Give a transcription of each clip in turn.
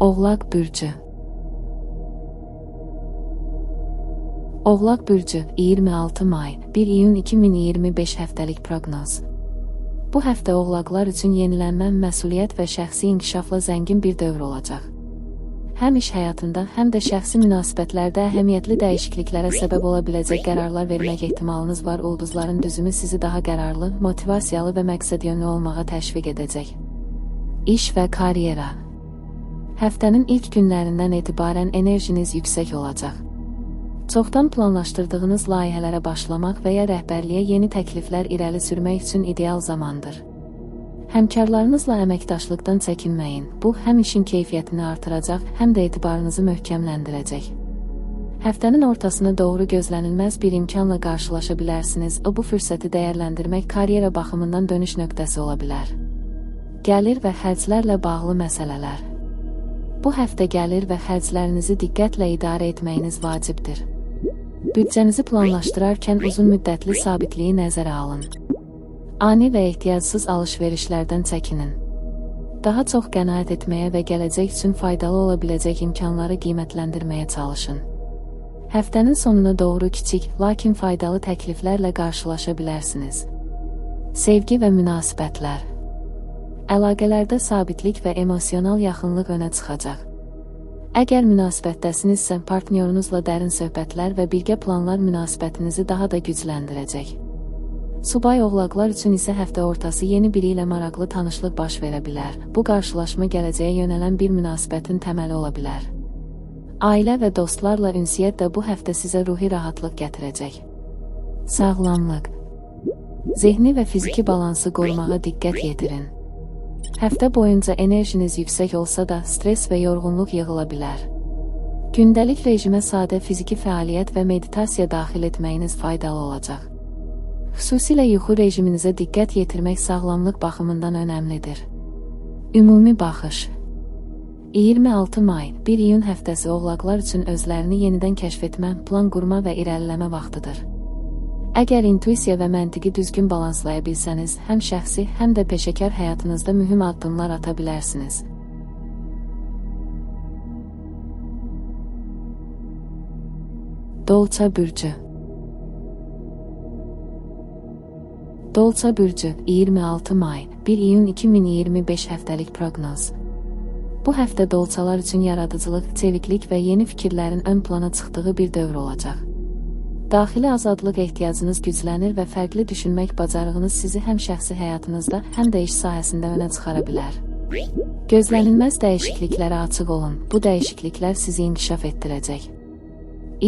Oğlaq bürcü. Oğlaq bürcü 26 may 1 iyun 2025 həftəlik proqnoz. Bu həftə oğlaqlar üçün yenilənmə, məsuliyyət və şəxsi inkişafla zəngin bir dövr olacaq. Həm iş həyatında, həm də şəxsi münasibətlərdə əhəmiyyətli dəyişikliklərə səbəb ola biləcək qərarlar vermək ehtimalınız var. Ulduzların düzümü sizi daha qərarlı, motivasiyalı və məqsədyönlü olmağa təşviq edəcək. İş və karyera. Həftənin ilk günlərindən etibarən enerjiniz yüksək olacaq. Çoxdan planlaşdırdığınız layihələrə başlamaq və ya rəhbərliyə yeni təkliflər irəli sürmək üçün ideal zamandır. Həmkarlarınızla əməkdaşlıqdan çəkinməyin. Bu, həm işin keyfiyyətini artıracaq, həm də etibarınızı möhkəmləndirəcək. Həftənin ortasına doğru gözlənilməz bir imkanla qarşılaşa bilərsiniz. Bu fürsəti dəyərləndirmək karyera baxımından dönüş nöqtəsi ola bilər. Gəlir və xərclərlə bağlı məsələlər. Bu həftə gəlir və xərclərinizi diqqətlə idarə etməyiniz vacibdir. Büdcənizi planlaşdırarkən uzun müddətli sabitliyi nəzərə alın. Ani və ehtiyacsız alış-verişlərdən çəkinin. Daha çox qənaət etməyə və gələcək üçün faydalı ola biləcək imkanları qiymətləndirməyə çalışın. Həftənin sonuna doğru kiçik, lakin faydalı təkliflərlə qarşılaşa bilərsiniz. Sevgi və münasibətlər. Əlaqələrdə sabitlik və emosional yaxınlıq önə çıxacaq. Əgər münasibətdəsinizsə, partnyorunuzla dərin söhbətlər və birgə planlar münasibətinizi daha da gücləndirəcək. Subay oğlaqlar üçün isə həftə ortası yeni biri ilə maraqlı tanışlıq baş verə bilər. Bu qarşılaşma gələcəyə yönələn bir münasibətin təməli ola bilər. Ailə və dostlarla ünsiyyət də bu həftə sizə ruhi rahatlıq gətirəcək. Sağlamlıq. Zehni və fiziki balansı qorumağa diqqət yetirin. Həftə boyunca enerjiniz yüksək olsa da, stres və yorğunluq yığıla bilər. Gündəlik rejimə sadə fiziki fəaliyyət və meditasiya daxil etməyiniz faydalı olacaq. Xüsusilə yuxu rejiminizə diqqət yetirmək sağlamlıq baxımından önəmlidir. Ümumi baxış. 26 may 1 iyun həftəsi oğlaqlar üçün özlərini yenidən kəşf etmə, plan qurma və irəliləmə vaxtıdır. Əgər intuisiya və məntiqi düzgün balanslaya bilsəniz, həm şəxsi, həm də peşəkar həyatınızda mühüm addımlar ata bilərsiniz. Dolça bürcü. Dolça bürcü 26 may 1 iyun 2025 həftəlik proqnoz. Bu həftə dolçalar üçün yaradıcılıq, çeviklik və yeni fikirlərin ön plana çıxdığı bir dövr olacaq. Daxili azadlıq ehtiyacınız güclənir və fərqli düşünmək bacarığınız sizi həm şəxsi həyatınızda, həm də iş sahəsində önə çıxara bilər. Gözlənilməz dəyişikliklərə açıq olun. Bu dəyişikliklər sizi inkişaf etdirəcək.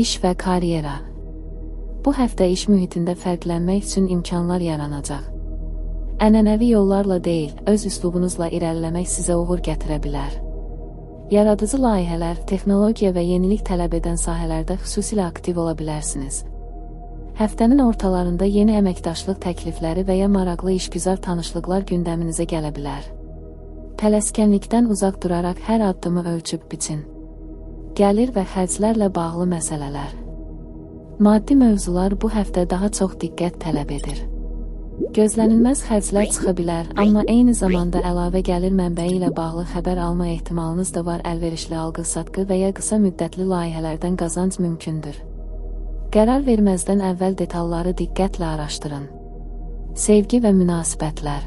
İş və karyera. Bu həftə iş mühitində fərqlənmək üçün imkanlar yaranacaq. Ənənəvi yollarla deyil, öz üslubunuzla irəliləmək sizə uğur gətirə bilər. Yaradıcı layihələr, texnologiya və yenilik tələb edən sahələrdə xüsusilə aktiv ola bilərsiniz. Həftənin ortalarında yeni əməkdaşlıq təklifləri və ya maraqlı işgüzar tanışlıqlar gündəminizə gələ bilər. Tələskənlikdən uzaq duraraq hər addımı ölçüb biçin. Gəlir və xərclərlə bağlı məsələlər. Maddi mövzular bu həftə daha çox diqqət tələb edir. Gözlənilməz xərclər çıxa bilər, amma eyni zamanda əlavə gəlir mənbəyi ilə bağlı xəbər alma ehtimalınız da var. Əlverişli alqı-satqı və ya qısa müddətli layihələrdən qazanc mümkündür. Qərar verməzdən əvvəl detalları diqqətlə araşdırın. Sevgi və münasibətlər.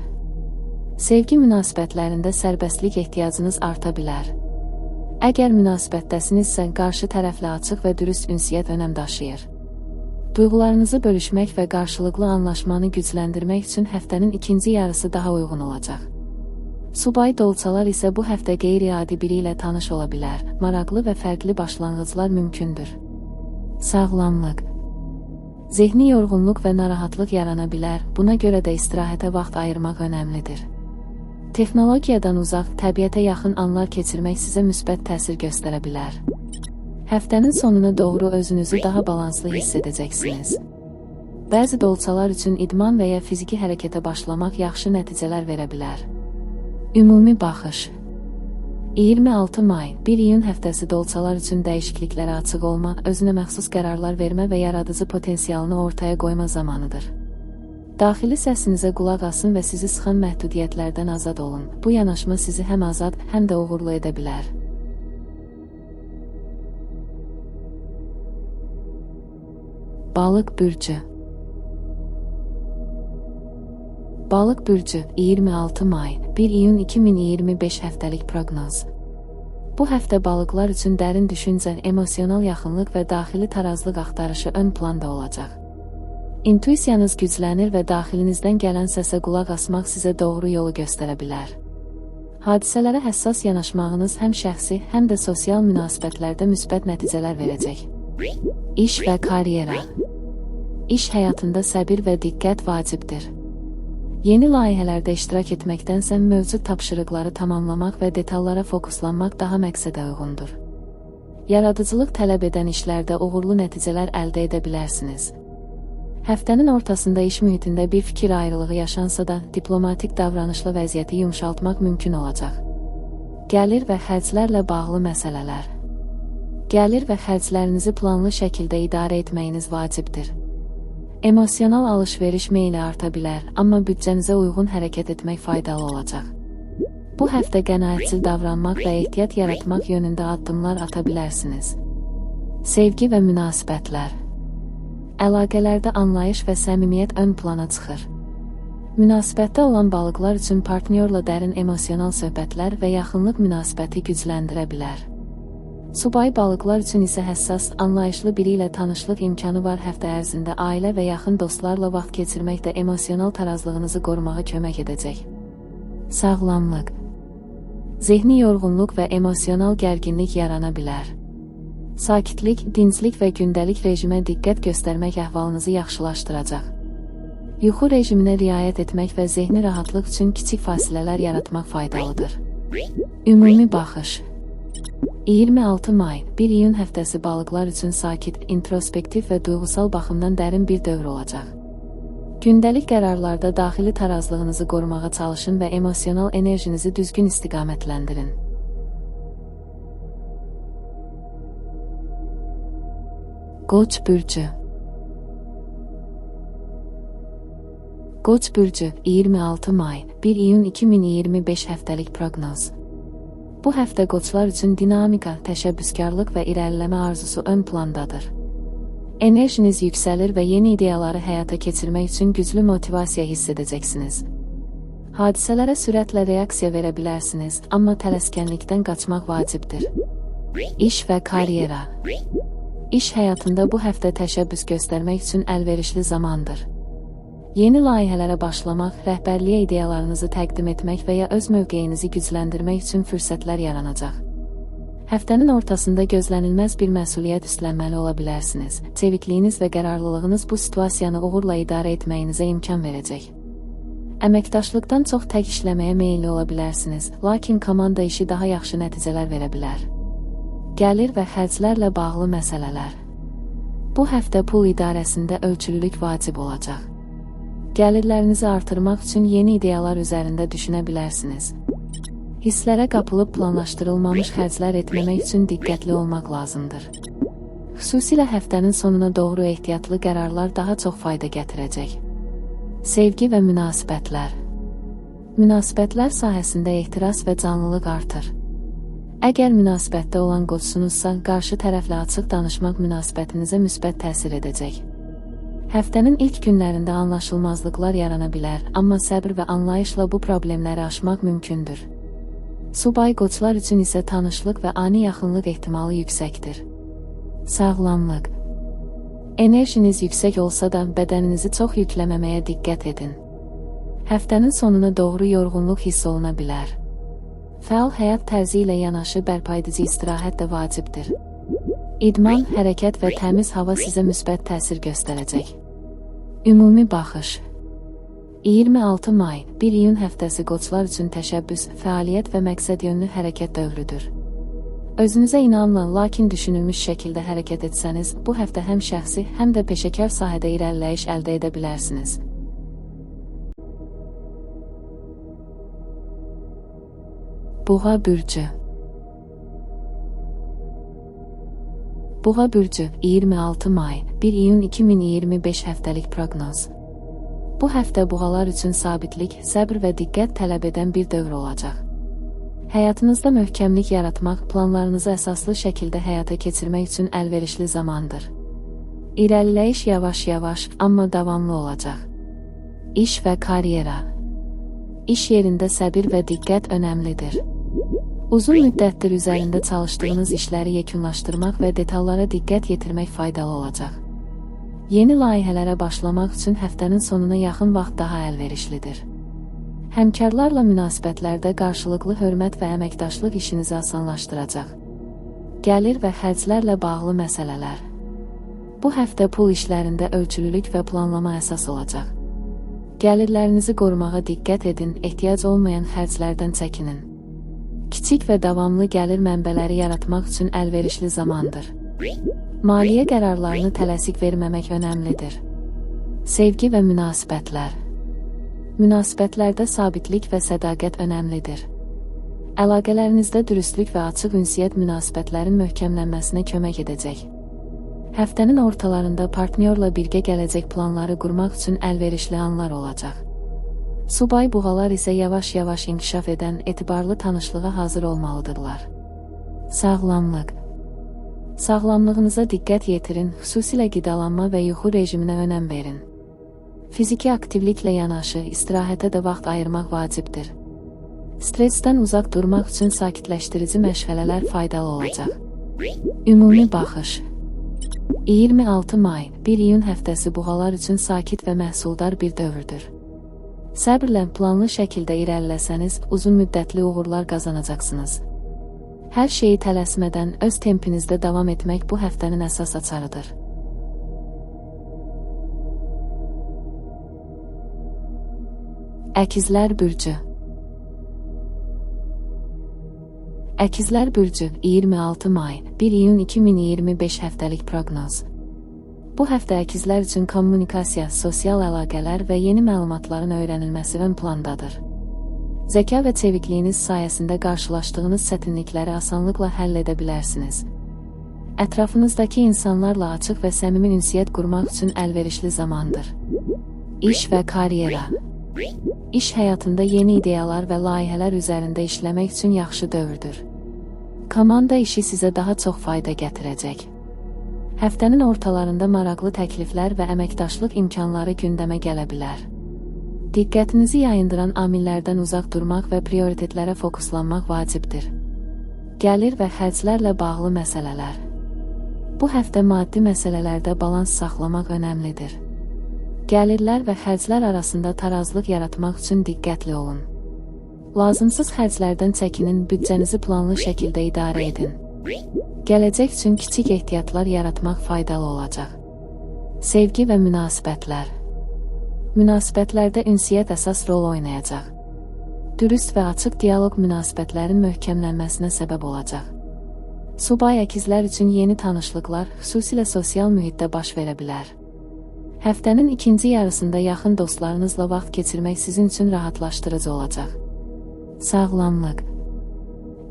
Sevgi münasibətlərində sərbəstlik ehtiyacınız arta bilər. Əgər münasibətdəsinizsə, qarşı tərəflə açıq və dürüst ünsiyyət önəm daşıyır. Duyğularınızı bölüşmək və qarşılıqlı anlaşmanı gücləndirmək üçün həftənin ikinci yarısı daha uyğun olacaq. Subay dolçalar isə bu həftə qeyri-adi biri ilə tanış ola bilər. Maraqlı və fərqli başlanğıclar mümkündür. Sağlamlıq. Zehni yorğunluq və narahatlıq yarana bilər, buna görə də istirahətə vaxt ayırmaq önəmlidir. Texnologiyadan uzaq, təbiətə yaxın anlar keçirmək sizə müsbət təsir göstərə bilər. Həftənin sonuna doğru özünüzü daha balanslı hiss edəcəksiniz. Bəzi dolçalar üçün idman və ya fiziki hərəkətə başlamaq yaxşı nəticələr verə bilər. Ümumi baxış. 26 may 1 iyun həftəsi dolçalar üçün dəyişikliklərə açıq olma, özünə məxsus qərarlar vermə və yaradıcı potensialını ortaya qoyma zamanıdır. Daxili səsinizə qulaq asın və sizi sıxan məhdudiyyətlərdən azad olun. Bu yanaşma sizi həm azad, həm də uğurlu edə bilər. Balıq bürcü. Balıq bürcü 26 may 1 iyun 2025 həftəlik proqnoz. Bu həftə balıqlar üçün dərin düşüncə, emosional yaxınlıq və daxili tarazlıq axtarışı ön planda olacaq. İntuisiyanız güclənir və daxilinizdən gələn səsə qulaq asmaq sizə doğru yolu göstərə bilər. Hadisələrə həssas yanaşmağınız həm şəxsi, həm də sosial münasibətlərdə müsbət nəticələr verəcək. İş və karyera. İş həyatında səbir və diqqət vacibdir. Yeni layihələrdə iştirak etməkdənsə mövcud tapşırıqları tamamlamaq və detallara fokuslanmaq daha məqsədə uyğundur. Yaradıcılıq tələb edən işlərdə uğurlu nəticələr əldə edə bilərsiniz. Həftənin ortasında iş mühitində bir fikir ayrılığı yaşansa da, diplomatik davranışla vəziyyəti yumşaltmaq mümkün olacaq. Gəlir və xərclərlə bağlı məsələlər. Gəlir və xərclərinizi planlı şəkildə idarə etməyiniz vacibdir. Emosional alış-veriş meyli arta bilər, amma büdcənizə uyğun hərəkət etmək faydalı olacaq. Bu həftə qənaətçil davranmaq və ehtiyat yaratmaq yönündə addımlar ata bilərsiniz. Sevgi və münasibətlər. Əlaqələrdə anlayış və səmimiyyət ön plana çıxır. Münasibətdə olan balıqlar üçün partnyorla dərin emosional söhbətlər və yaxınlıq münasibəti gücləndirə bilər. Subay balıqlar üçün isə həssas, anlayışlı biri ilə tanışlıq imkanı var. Həftə ərzində ailə və yaxın dostlarla vaxt keçirmək də emosional tarazlığınızı qorumağa kömək edəcək. Sağlamlıq. Zehni yorğunluq və emosional gərginlik yarana bilər. Sakitlik, dinclik və gündəlik rejimə diqqət göstərmək əhvalınızı yaxşılaşdıracaq. Yuxu rejiminə riayət etmək və zehni rahatlıq üçün kiçik fasilələr yaratmaq faydalıdır. Ümumi baxış. 26 may 1 iyun həftəsi balıqlar üçün sakit, introspektiv və duyğusal baxımdan dərin bir dövr olacaq. Gündəlik qərarlarda daxili tarazlığınızı qorumağa çalışın və emosional enerjinizi düzgün istiqamətləndirin. Qoç bürcü. Qoç bürcü 26 may 1 iyun 2025 həftəlik proqnoz. Bu həftə qoçlar üçün dinamika, təşəbbüskarlıq və irəliləmə arzusu ön plandadır. Enerjiniz yüksəlir və yeni ideyaları həyata keçirmək üçün güclü motivasiya hiss edəcəksiniz. Hadisələrə sürətlə reaksiya verə bilərsiniz, amma tələskənlikdən qaçmaq vacibdir. İş və karyera. İş həyatında bu həftə təşəbbüs göstərmək üçün əlverişli zamandır. Yeni layihələrə başlamaq, rəhbərliyə ideyalarınızı təqdim etmək və ya öz mövqeyinizi gücləndirmək üçün fürsətlər yaranacaq. Həftənin ortasında gözlənilməz bir məsuliyyət üstlənməli ola bilərsiniz. Çevikliyiniz və qərarlılığınız bu situasiyanı uğurla idarə etməyinizə imkan verəcək. Əməkdaşlıqdan çox tək işləməyə meyilli ola bilərsiniz, lakin komanda işi daha yaxşı nəticələr verə bilər. Gəlir və xərclərlə bağlı məsələlər. Bu həftə pul idarəsində ölçülülük vacib olacaq. Gəlirlərinizi artırmaq üçün yeni ideyalar üzərində düşünə bilərsiniz. Hisslərə qapılıb planlaşdırılmamış xərclər etməmək üçün diqqətli olmaq lazımdır. Xüsusilə həftənin sonuna doğru ehtiyatlı qərarlar daha çox fayda gətirəcək. Sevgi və münasibətlər. Münasibətlər sahəsində ehtiras və canlılıq artır. Əgər münasibətdə olan qoçsunuzsa, qarşı tərəflə açıq danışmaq münasibətinizə müsbət təsir edəcək. Həftənin ilk günlərində anlaşılmazlıqlar yarana bilər, amma səbr və anlayışla bu problemləri aşmaq mümkündür. Subay qoçlar üçün isə tanışlıq və ani yaxınlıq ehtimalı yüksəkdir. Sağlamlıq. Enerjiniz yüksək olsa da bədəninizi çox yükləməməyə diqqət edin. Həftənin sonuna doğru yorğunluq hiss oluna bilər. Fəal həyat tərzi ilə yanaşı bərpaedici istirahət də vacibdir. İdman, hərəkət və təmiz hava sizə müsbət təsir göstərəcək. Ümumi baxış. 26 may 1 iyun həftəsi qoçlar üçün təşəbbüs, fəaliyyət və məqsədyönlü hərəkət dövrüdür. Özünüzə inanla, lakin düşünülmüş şəkildə hərəkət etsəniz, bu həftə həm şəxsi, həm də peşəkar sahədə irəliləyiş əldə edə bilərsiniz. Boğa bürcü. Boğa bürcü 26 may 1 iyun 2025 həftəlik proqnoz. Bu həftə boğalar üçün sabitlik, səbr və diqqət tələb edən bir dövr olacaq. Həyatınızda möhkəmlik yaratmaq, planlarınızı əsaslı şəkildə həyata keçirmək üçün əlverişli zamandır. İrəliləyiş yavaş-yavaş, amma davamlı olacaq. İş və karyera. İş yerində səbir və diqqət önəmlidir. Uzun müddətdir üzərində çalışdığınız işləri yekunlaşdırmaq və detallara diqqət yetirmək faydalı olacaq. Yeni layihələrə başlamaq üçün həftənin sonuna yaxın vaxt daha əlverişlidir. Həmkarlarla münasibətlərdə qarşılıqlı hörmət və əməkdaşlıq işinizi asanlaşdıracaq. Gəlir və xərclərlə bağlı məsələlər. Bu həftə pul işlərində ölçülülük və planlama əsas olacaq. Gəlirlərinizi qorumağa diqqət edin, ehtiyac olmayan xərclərdən çəkinin. Kiçik və davamlı gəlir mənbələri yaratmaq üçün əlverişli zamandır. Maliyyə qərarlarını tələsik verməmək önəmlidir. Sevgi və münasibətlər. Münasibətlərdə sabitlik və sədaqət önəmlidir. Əlaqələrinizdə dürüstlük və açıq ünsiyyət münasibətlərin möhkəmlənməsinə kömək edəcək. Həftənin ortalarında partnyorla birgə gələcək planları qurmaq üçün əlverişli anlar olacaq. Subay buğalar isə yavaş-yavaş inkişaf edən etibarlı tanışlığa hazır olmalıdırlar. Sağlamlıq. Sağlamlığınıza diqqət yetirin, xüsusilə qidalanma və yuxu rejiminə önəm verin. Fiziki aktivliklə yanaşı, istirahətə də vaxt ayırmaq vacibdir. Stressdən uzaq durmaq üçün sakitləşdirici məşğələlər faydalı olacaq. Ümumi baxış. 26 may, 1 iyun həftəsi buğalar üçün sakit və məhsuldar bir dövrdür. Səbirlə planlı şəkildə irəliləsəniz, uzun müddətli uğurlar qazanacaqsınız. Hər şeyi tələsmədən öz tempinizdə davam etmək bu həftənin əsas açarıdır. Əkizlər bürcü. Əkizlər bürcü, 26 may, 1 iyun 2025 həftəlik proqnoz. Bu həftə əkizlər üçün kommunikasiya, sosial əlaqələr və yeni məlumatların öyrənilməsi ön plandadır. Zəka və çevikliyiniz sayəsində qarşılaşdığınız çətinlikləri asanlıqla həll edə bilərsiniz. Ətrafınızdakı insanlarla açıq və səmimi ünsiyyət qurmaq üçün əlverişli zamandır. İş və karyera. İş həyatında yeni ideyalar və layihələr üzərində işləmək üçün yaxşı dövrdür. Komanda işi sizə daha çox fayda gətirəcək. Həftənin ortalarında maraqlı təkliflər və əməkdaşlıq imkanları gündəmə gələ bilər. Diqqətinizi yayındıran amillərdən uzaq durmaq və prioritetlərə fokuslanmaq vacibdir. Gəlir və xərclərlə bağlı məsələlər. Bu həftə maddi məsələlərdə balans saxlamaq önəmlidir. Gəlirlər və xərclər arasında tarazlıq yaratmaq üçün diqqətli olun. Lazımsız xərclərdən çəkinin, büdcənizi planlı şəkildə idarə edin. Gələcək üçün kiçik ehtiyatlar yaratmaq faydalı olacaq. Sevgi və münasibətlər. Münasibətlərdə ünsiyyət əsas rol oynayacaq. Dürüst və açıq dialoq münasibətlərin möhkəmlənməsinə səbəb olacaq. Subay əkizlər üçün yeni tanışlıqlar, xüsusilə sosial mühitdə baş verə bilər. Həftənin ikinci yarısında yaxın dostlarınızla vaxt keçirmək sizin üçün rahatlaşdırıcı olacaq. Sağlamlıq.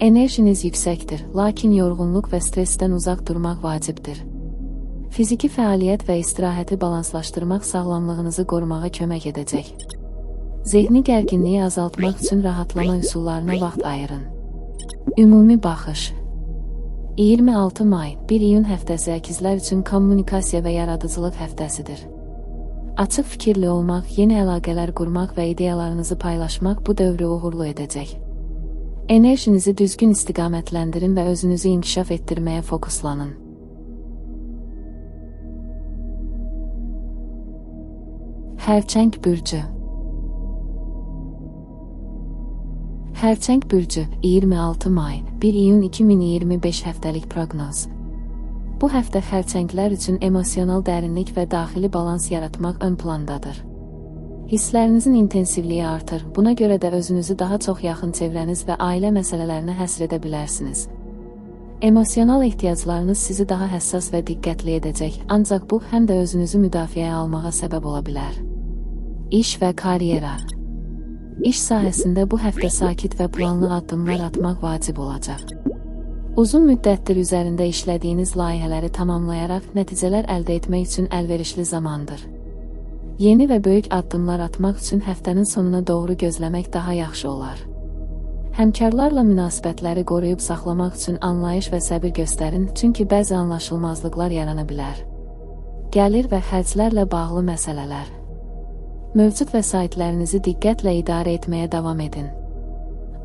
Enerjiniz yüksəkdir, lakin yorğunluq və stressdən uzaq durmaq vacibdir. Fiziki fəaliyyət və istirahəti balanslaşdırmaq sağlamlığınızı qorumağa kömək edəcək. Zehni gərginliyi azaltmaq üçün rahatlama üsullarına vaxt ayırın. Ümumi baxış. 26 may, 1 iyun həftəsi əkizlər üçün kommunikasiya və yaradıcılıq həftəsidir. Açıq fikirli olmaq, yeni əlaqələr qurmaq və ideyalarınızı paylaşmaq bu dövrü uğurlu edəcək. Enerjinizi düzgün istiqamətləndirin və özünüzü inkişaf etdirməyə fokuslanın. Xərçəng bürcü. Xərçəng bürcü, 26 may, 1 iyun 2025 həftəlik proqnoz. Bu həftə xərçənglər üçün emosional dərinlik və daxili balans yaratmaq ön plandadır. Hisslərinizin intensivliyi artır, buna görə də özünüzü daha çox yaxın çevrəniz və ailə məsələlərinə həsr edə bilərsiniz. Emosional ehtiyaclarınız sizi daha həssas və diqqətli edəcək, ancaq bu həm də özünüzü müdafiəyə almağa səbəb ola bilər. İş və karyera. İş sahəsində bu həftə sakit və planlı addımlar atmaq vacib olacaq. Uzun müddətdir üzərində işlədiyiniz layihələri tamamlayaraq nəticələr əldə etmək üçün əlverişli zamandır. Yeni və böyük addımlar atmaq üçün həftənin sonuna doğru gözləmək daha yaxşı olar. Həmkarlarla münasibətləri qoruyub saxlamaq üçün anlayış və səbir göstərin, çünki bəzi anlaşılmazlıqlar yarana bilər. Gəlir və xərclərlə bağlı məsələlər. Mövcud vəsaitlərinizi diqqətlə idarə etməyə davam edin.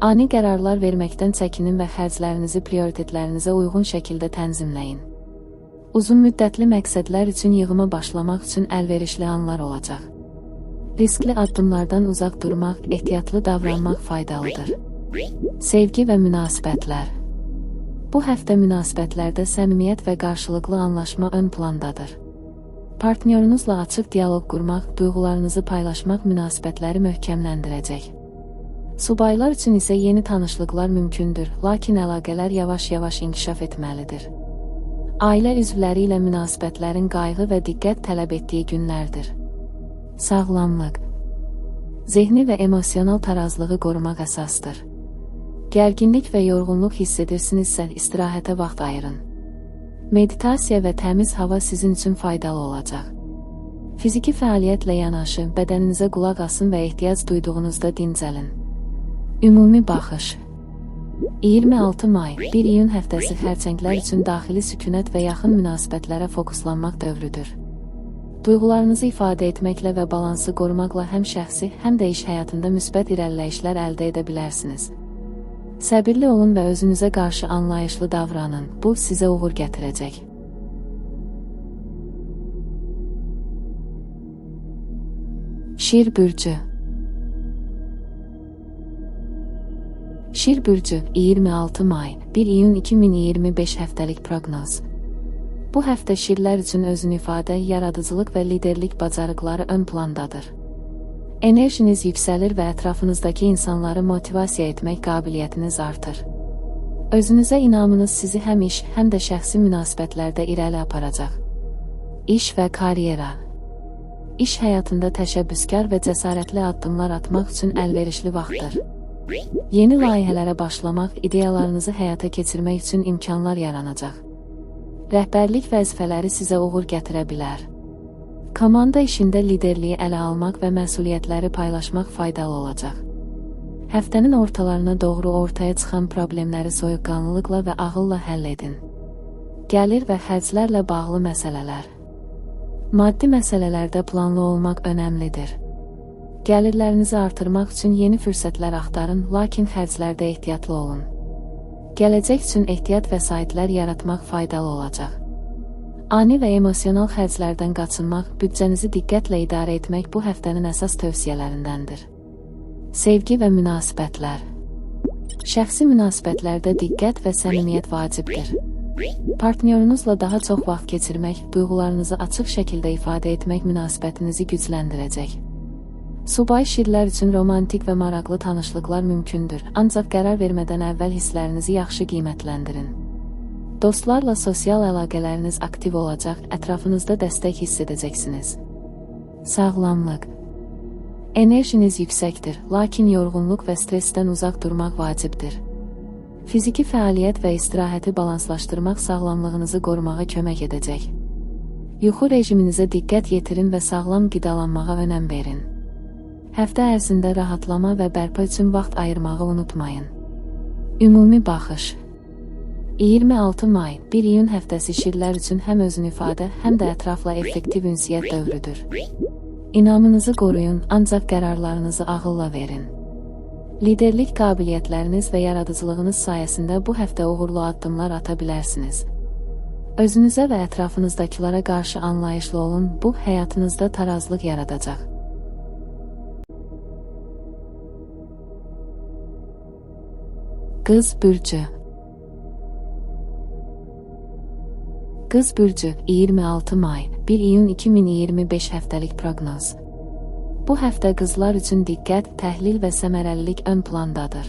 Ani qərarlar verməkdən çəkinin və xərclərinizi prioritetlərinizə uyğun şəkildə tənzimləyin. Uzun müddətli məqsədlər üçün yığıma başlamaq üçün əlverişli anlar olacaq. Riskli addımlardan uzaq durmaq, ehtiyatlı davranmaq faydalıdır. Sevgi və münasibətlər. Bu həftə münasibətlərdə səmimiyyət və qarşılıqlı anlaşma ön plandadır. Partnyorunuzla açıq dialoq qurmaq, duyğularınızı paylaşmaq münasibətləri möhkəmləndirəcək. Subaylar üçün isə yeni tanışlıqlar mümkündür, lakin əlaqələr yavaş-yavaş inkişaf etməlidir. Ailə üzvləri ilə münasibətlərin qayğı və diqqət tələb etdiyi günlərdir. Sağlamlıq. Zehni və emosional tarazlığı qorumaq əsasdır. Gərginlik və yorğunluq hiss edirsinizsə, istirahətə vaxt ayırın. Meditasiya və təmiz hava sizin üçün faydalı olacaq. Fiziki fəaliyyətlə yanaşı, bədəninizə qulaq asın və ehtiyac duyduğunuzda dincəlin. Ümumi baxış. 26 may, 1 iyun həftəsi xərçənglər üçün daxili sükunət və yaxın münasibətlərə fokuslanmaq dövrüdür. Duyğularınızı ifadə etməklə və balansı qorumaqla həm şəxsi, həm də iş həyatında müsbət irəliləyişlər əldə edə bilərsiniz. Səbirli olun və özünüzə qarşı anlayışlı davranın, bu sizə uğur gətirəcək. Şir bürcü. Şir bürcü, 26 may, 1 iyun 2025 həftəlik proqnoz. Bu həftə şirlər üçün özünü ifadə, yaradıcılıq və liderlik bacarıqları ön plandadır. Enerjiniz yüksəlir və ətrafınızdakı insanları motivasiya etmək qabiliyyətiniz artır. Özünüzə inamınız sizi həm iş, həm də şəxsi münasibətlərdə irəli aparacaq. İş və karyera. İş həyatında təşəbbüskar və cəsarətli addımlar atmaq üçün əlverişli vaxtdır. Yeni layihələrə başlamaq, ideyalarınızı həyata keçirmək üçün imkanlar yaranacaq. Rəhbərlik vəzifələri sizə uğur gətirə bilər. Komanda işində liderliyi ələ almaq və məsuliyyətləri paylaşmaq faydalı olacaq. Həftənin ortalarına doğru ortaya çıxan problemləri soyuqqanlılıqla və ağılla həll edin. Gəlir və xərclərlə bağlı məsələlər. Maddi məsələlərdə planlı olmaq önəmlidir. Gəlirlərinizi artırmaq üçün yeni fürsətlər axtarın, lakin xərclərdə ehtiyatlı olun. Gələcək üçün ehtiyat vəsaitlər yaratmaq faydalı olacaq. Ani və emosional xərclərdən qaçınmaq, büdcənizi diqqətlə idarə etmək bu həftənin əsas tövsiyələrindəndir. Sevgi və münasibətlər. Şəxsi münasibətlərdə diqqət və səmimiyyət vacibdir. Partnyorunuzla daha çox vaxt keçirmək, duyğularınızı açıq şəkildə ifadə etmək münasibətinizi gücləndirəcək. Subay şirlər üçün romantik və maraqlı tanışlıqlar mümkündür, ancaq qərar vermədən əvvəl hisslərinizi yaxşı qiymətləndirin. Dostlarla sosial əlaqələriniz aktiv olacaq, ətrafınızda dəstək hiss edəcəksiniz. Sağlamlıq. Enerjiniz yüksəkdir, lakin yorğunluq və stressdən uzaq durmaq vacibdir. Fiziki fəaliyyət və istirahəti balanslaşdırmaq sağlamlığınızı qorumağa kömək edəcək. Yuxu rejiminizə diqqət yetirin və sağlam qidalanmağa önəm verin. Həftə ərzində rahatlama və bərpa üçün vaxt ayırmağı unutmayın. Ümumi baxış. 26 may, 1 iyun həftəsi şirlər üçün həm özünü ifadə, həm də ətrafla effektiv ünsiyyət dövrüdür. İnamınızı qoruyun, ancaq qərarlarınızı ağılla verin. Liderlik qabiliyyətləriniz və yaradıcılığınız sayəsində bu həftə uğurlu addımlar ata bilərsiniz. Özünüzə və ətrafınızdakılara qarşı anlayışlı olun, bu həyatınızda tarazlıq yaradacaq. Qız bürcü. Qız bürcü, 26 may, 1 iyun 2025 həftəlik proqnoz. Bu həftə qızlar üçün diqqət, təhlil və səmərəlilik ön plandadır.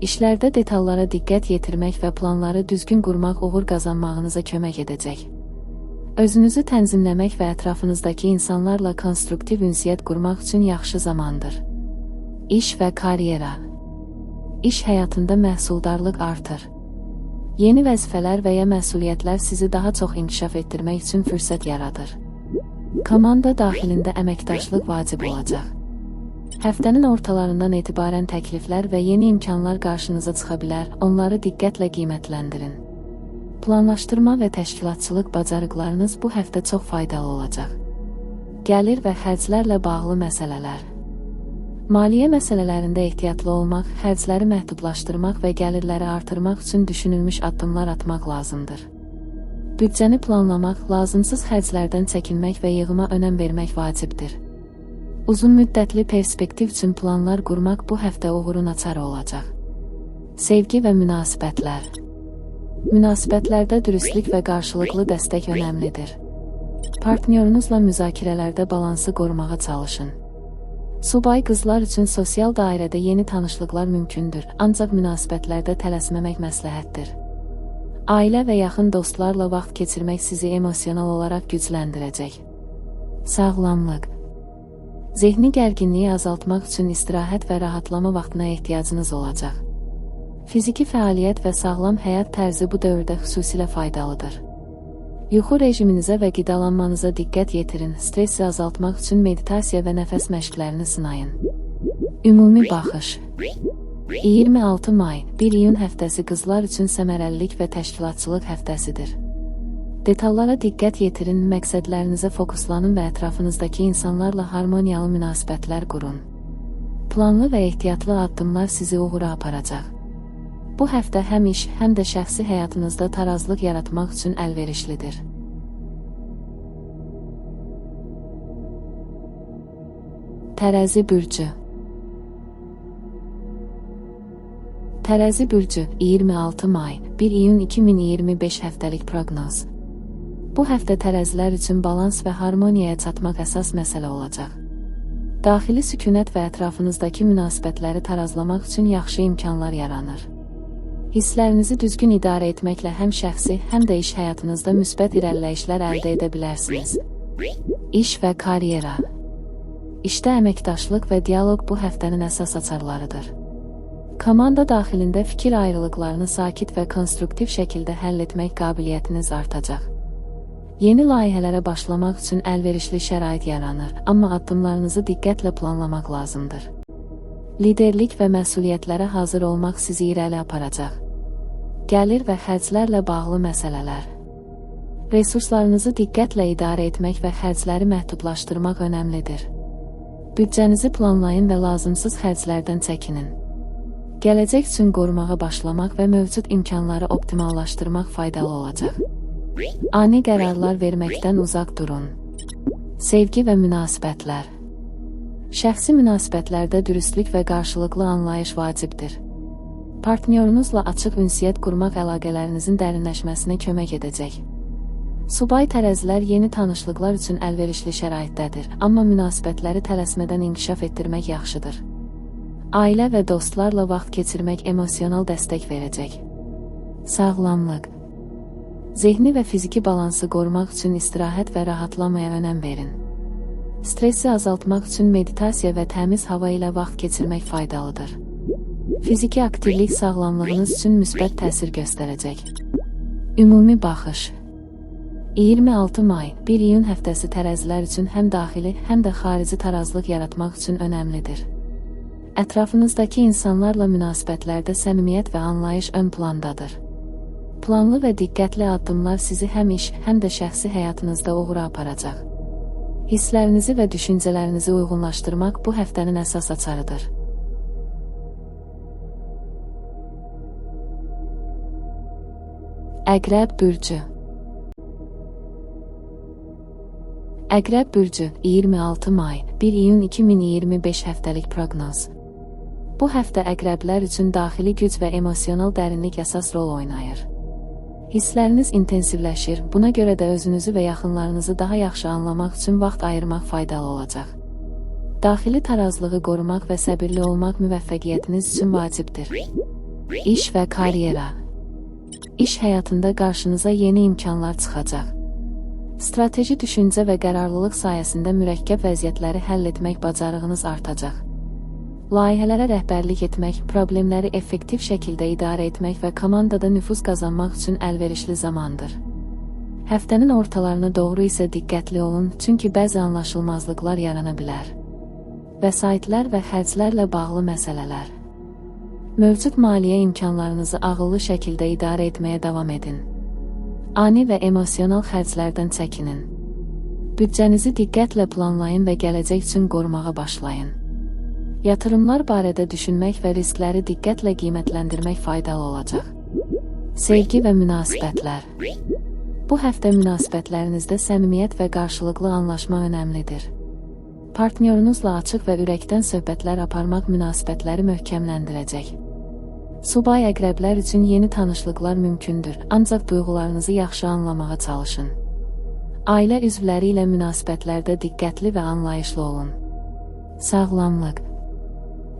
İşlərdə detallara diqqət yetirmək və planları düzgün qurmaq uğur qazanmağınıza kömək edəcək. Özünüzü tənzimləmək və ətrafınızdakı insanlarla konstruktiv ünsiyyət qurmaq üçün yaxşı zamandır. İş və karyera. İş həyatında məhsuldarlıq artır. Yeni vəzifələr və ya məsuliyyətlər sizi daha çox inkişaf etdirmək üçün fürsət yaradır. Komanda daxilində əməkdaşlıq vacib olacaq. Həftənin ortalarından etibarən təkliflər və yeni imkanlar qarşınıza çıxa bilər, onları diqqətlə qiymətləndirin. Planlaşdırma və təşkilatçılıq bacarıqlarınız bu həftə çox faydalı olacaq. Gəlir və xərclərlə bağlı məsələlər. Maliyyə məsələlərində ehtiyatlı olmaq, xərcləri məhdudlaşdırmaq və gəlirləri artırmaq üçün düşünülmüş addımlar atmaq lazımdır. Büdcəni planlamaq, lazımsız xərclərdən çəkinmək və yığıma önəm vermək vacibdir. Uzun müddətli perspektiv üçün planlar qurmaq bu həftə uğurun açarı olacaq. Sevgi və münasibətlər. Münasibətlərdə dürüstlük və qarşılıqlı dəstək önəmlidir. Partnyorunuzla müzakirələrdə balansı qorumağa çalışın. Subay qızlar üçün sosial dairədə yeni tanışlıqlar mümkündür, ancaq münasibətlərdə tələsməmək məsləhətdir. Ailə və yaxın dostlarla vaxt keçirmək sizi emosional olaraq gücləndirəcək. Sağlamlıq. Zehni gərginliyi azaltmaq üçün istirahət və rahatlama vaxtına ehtiyacınız olacaq. Fiziki fəaliyyət və sağlam həyat tərzi bu dövrdə xüsusilə faydalıdır. Yuxu rejiminizə və qidalanmanıza diqqət yetirin, stressi azaltmaq üçün meditasiya və nəfəs məşqlərini sınayın. Ümumi baxış. 26 may, 1 iyun həftəsi qızlar üçün səmərəlilik və təşkilatçılıq həftəsidir. Detallara diqqət yetirin, məqsədlərinizə fokuslanın və ətrafınızdakı insanlarla harmoniyalı münasibətlər qurun. Planlı və ehtiyatlı addımlar sizi uğura aparacaq. Bu həftə həm iş, həm də şəxsi həyatınızda tarazlıq yaratmaq üçün əlverişlidir. Tərəzi bürcü. Tərəzi bürcü, 26 may, 1 iyun 2025 həftəlik proqnoz. Bu həftə tərəzilər üçün balans və harmoniyaya çatmaq əsas məsələ olacaq. Daxili sükunət və ətrafınızdakı münasibətləri tarazlamaq üçün yaxşı imkanlar yaranır. Hisslərinizi düzgün idarə etməklə həm şəxsi, həm də iş həyatınızda müsbət irəliləyişlər əldə edə bilərsiniz. İş və karyera. İşdə əməkdaşlıq və dialoq bu həftənin əsas açarlarıdır. Komanda daxilində fikir ayrılıqlarını sakit və konstruktiv şəkildə həll etmək qabiliyyətiniz artacaq. Yeni layihələrə başlamaq üçün əlverişli şərait yaranır, amma addımlarınızı diqqətlə planlamaq lazımdır. Liderlik və məsuliyyətlərə hazır olmaq sizi irəli aparacaq. Gəlir və xərclərlə bağlı məsələlər. Resurslarınızı diqqətlə idarə etmək və xərcləri məhdudlaşdırmaq önəmlidir. Büdcənizi planlayın və lazımsız xərclərdən çəkinin. Gələcək üçün qorumağa başlamaq və mövcud imkanları optimallaşdırmaq faydalı olacaq. Ani qərarlar verməkdən uzaq durun. Sevgi və münasibətlər. Şəxsi münasibətlərdə dürüstlük və qarşılıqlı anlayış vacibdir. Partnyorunuzla açıq ünsiyyət qurmaq əlaqələrinizin dərinləşməsinə kömək edəcək. Subay tərəzilər yeni tanışlıqlar üçün əlverişli şəraitdədir, amma münasibətləri tələsmədən inkişaf etdirmək yaxşıdır. Ailə və dostlarla vaxt keçirmək emosional dəstək verəcək. Sağlamlıq. Zehni və fiziki balansı qorumaq üçün istirahət və rahatlamaya önəm verin. Stressi azaltmaq üçün meditasiya və təmiz hava ilə vaxt keçirmək faydalıdır. Fiziki aktivlik sağlamlığınız üçün müsbət təsir göstərəcək. Ümumi baxış. 26 may, 1 iyun həftəsi tərəzilər üçün həm daxili, həm də xarici tarazlıq yaratmaq üçün önəmlidir. Ətrafınızdakı insanlarla münasibətlərdə səmimiyyət və anlayış ön plandadır. Planlı və diqqətli addımlar sizi həm iş, həm də şəxsi həyatınızda uğura aparacaq. Hisslərinizi və düşüncələrinizi uyğunlaşdırmaq bu həftənin əsas açarıdır. Əqrəb bürcü. Əqrəb bürcü, 26 may, 1 iyun 2025 həftəlik proqnoz. Bu həftə əqrəblər üçün daxili güc və emosional dərinlik əsas rol oynayır. Hissləriniz intensivləşir, buna görə də özünüzü və yaxınlarınızı daha yaxşı anlamaq üçün vaxt ayırmaq faydalı olacaq. Daxili tarazlığı qorumaq və səbirli olmaq müvəffəqiyyətiniz üçün vacibdir. İş və karyera. İş həyatında qarşınıza yeni imkanlar çıxacaq. Strateji düşüncə və qərarlılıq sayəsində mürəkkəb vəziyyətləri həll etmək bacarığınız artacaq. Layihələrə rəhbərlik etmək, problemləri effektiv şəkildə idarə etmək və komandada nüfuz qazanmaq üçün əlverişli zamandır. Həftənin ortalarına doğru isə diqqətli olun, çünki bəzi anlaşılmazlıqlar yarana bilər. Vəsaitlər və xərclərlə bağlı məsələlər. Mövcud maliyyə imkanlarınızı ağıllı şəkildə idarə etməyə davam edin. Ani və emosional xərclərdən çəkinin. Büdcənizi diqqətlə planlayın və gələcək üçün qorumağa başlayın. Yatırımlar barədə düşünmək və riskləri diqqətlə qiymətləndirmək faydalı olacaq. Sevgi və münasibətlər. Bu həftə münasibətlərinizdə səmimiyyət və qarşılıqlı anlaşma önəmlidir. Partnyorunuzla açıq və ürəkdən söhbətlər aparmaq münasibətləri möhkəmləndirəcək. Subay əqrəblər üçün yeni tanışlıqlar mümkündür, ancaq duyğularınızı yaxşı anlamağa çalışın. Ailə üzvləri ilə münasibətlərdə diqqətli və anlayışlı olun. Sağlamlıq.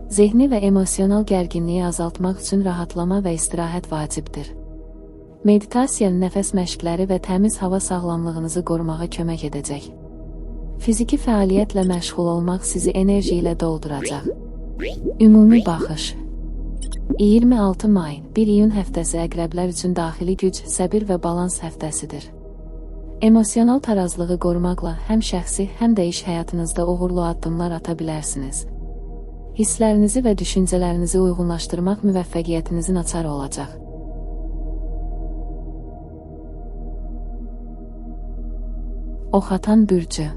Zehni və emosional gərginliyi azaltmaq üçün rahatlama və istirahət vacibdir. Meditasiya, nəfəs məşqləri və təmiz hava sağlamlığınızı qorumağa kömək edəcək. Fiziki fəaliyyətlə məşğul olmaq sizi enerji ilə dolduracaq. Ümumi baxış. 26 may, 1 iyun həftəsi əqrəblər üçün daxili güc, səbir və balans həftəsidir. Emosional tarazlığı qorumaqla həm şəxsi, həm də iş həyatınızda uğurlu addımlar ata bilərsiniz. Hisslərinizi və düşüncələrinizi uyğunlaşdırmaq müvəffəqiyyətinizin açarı olacaq. Oxatan bürcü.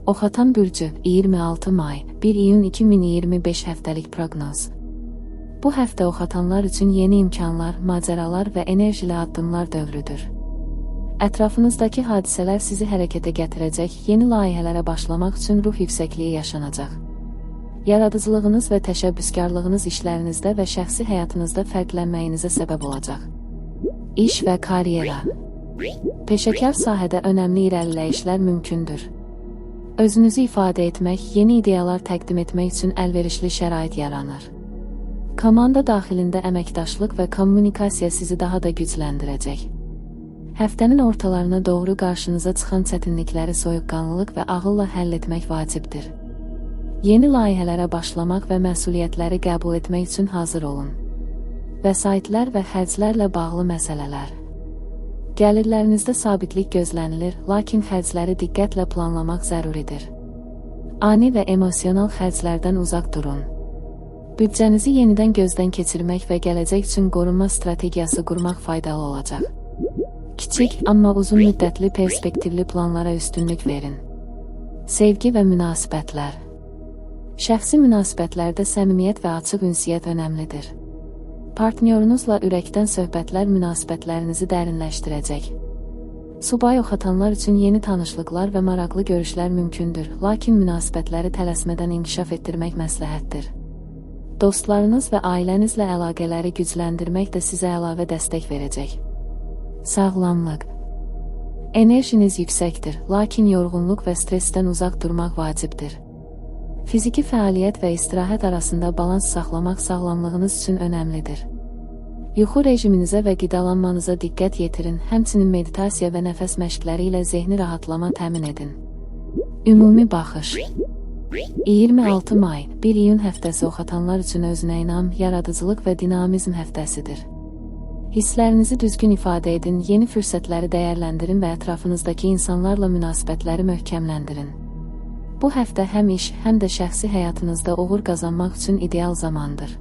Oxatan bürcü, 26 may, 1 iyun 2025 həftəlik proqnoz. Bu həftə oxatanlar üçün yeni imkanlar, macəralar və enerjili addımlar dövrüdür. Ətrafınızdakı hadisələr sizi hərəkətə gətirəcək, yeni layihələrə başlamaq üçün ruh yüksəkliyi yaşanacaq. Yaradıcılığınız və təşəbbüskarlığınız işlərinizdə və şəxsi həyatınızda fərqlənməyinizə səbəb olacaq. İş və karyera. Peşəkar sahədə önəmli irəliləyişlər mümkündür. Özünüzü ifadə etmək, yeni ideyalar təqdim etmək üçün əlverişli şərait yaranır. Komanda daxilində əməkdaşlıq və kommunikasiya sizi daha da gücləndirəcək. Həftənin ortalarına doğru qarşınıza çıxan çətinlikləri soyuqqanlılıq və ağılla həll etmək vacibdir. Yeni layihələrə başlamaq və məsuliyyətləri qəbul etmək üçün hazır olun. Vəsaitlər və xərclərlə bağlı məsələlər. Gəlirlərinizdə sabitlik gözlənilir, lakin xərcləri diqqətlə planlamaq zəruridir. Ani və emosional xərclərdən uzaq durun. Büdcənizi yenidən gözdən keçirmək və gələcək üçün qorunma strategiyası qurmaq faydalı olacaq. Kiçik, amma uzun müddətli perspektivli planlara üstünlük verin. Sevgi və münasibətlər. Şəxsi münasibətlərdə səmimiyyət və açıq ünsiyyət önəmlidir. Partnyorunuzla ürəkdən söhbətlər münasibətlərinizi dərinləşdirəcək. Subay oxatanlar üçün yeni tanışlıqlar və maraqlı görüşlər mümkündür, lakin münasibətləri tələsmədən inkişaf etdirmək məsləhətdir. Dostlarınız və ailənizlə əlaqələri gücləndirmək də sizə əlavə dəstək verəcək. Sağlamlıq. Enerjiniz yüksəkdir, lakin yorğunluq və stressdən uzaq durmaq vacibdir. Fiziki fəaliyyət və istirahət arasında balans saxlamaq sağlamlığınız üçün önəmlidir. Yuxu rejiminizə və qidalanmanıza diqqət yetirin, həmçinin meditasiya və nəfəs məşqləri ilə zehni rahatlama təmin edin. Ümumi baxış. 26 may, 1 iyun həftəsi oxatanlar üçün özünə inam, yaradıcılıq və dinamizm həftəsidir. Hisslərinizi düzgün ifadə edin, yeni fürsətləri dəyərləndirin və ətrafınızdakı insanlarla münasibətləri möhkəmləndirin. Bu həftə həm iş, həm də şəxsi həyatınızda uğur qazanmaq üçün ideal zamandır.